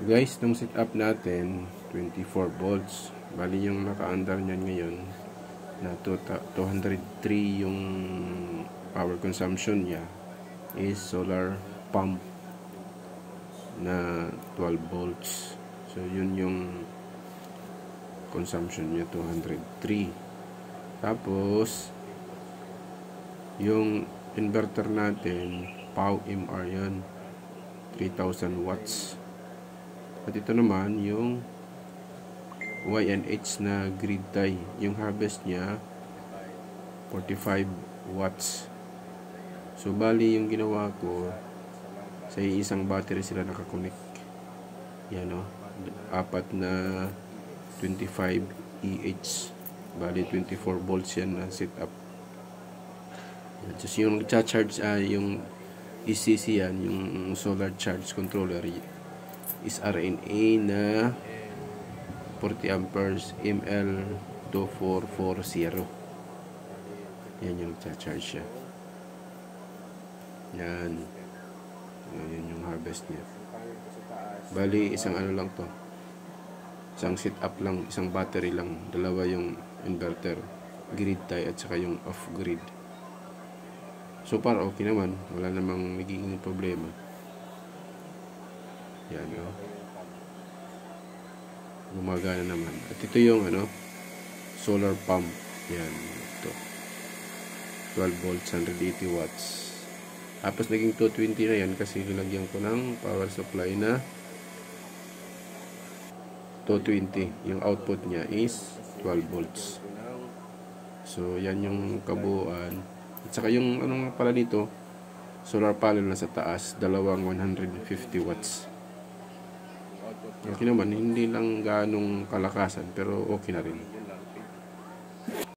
Guys, nung setup natin 24 volts. Bali yung naka-under nyan ngayon na 203 yung power consumption niya is solar pump na 12 volts. So yun yung consumption niya, 203. Tapos yung inverter natin PowerMR yan, 3000 watts. At ito naman yung YNH na grid tie. Yung harvest niya 45 watts. So bali yung ginawa ko, sa isang battery sila nakakonect. Yan o, apat na 25 EH. Bali 24 volts yan na setup. Just yung charge yung ECC yan, yung solar charge controller is RNA na 40 amperes ML2440. Yan yung charge siya. Yan yung harvest niya. Bali isang ano lang to, isang setup lang, isang battery lang, dalawa yung inverter, grid tie at saka yung off grid. So far okay naman, wala namang magiging problema. Yan o, gumagana naman. At ito yung solar pump. Yan, ito 12 volts, 180 watts. Tapos naging 220 na yan kasi nilagyan ko ng power supply na 220. Yung output niya is 12 volts. So yan yung kabuuan. At saka yung pala dito, solar panel na sa taas, dalawang 150 watts. Okay naman, hindi lang ganong kalakasan pero okay na rin.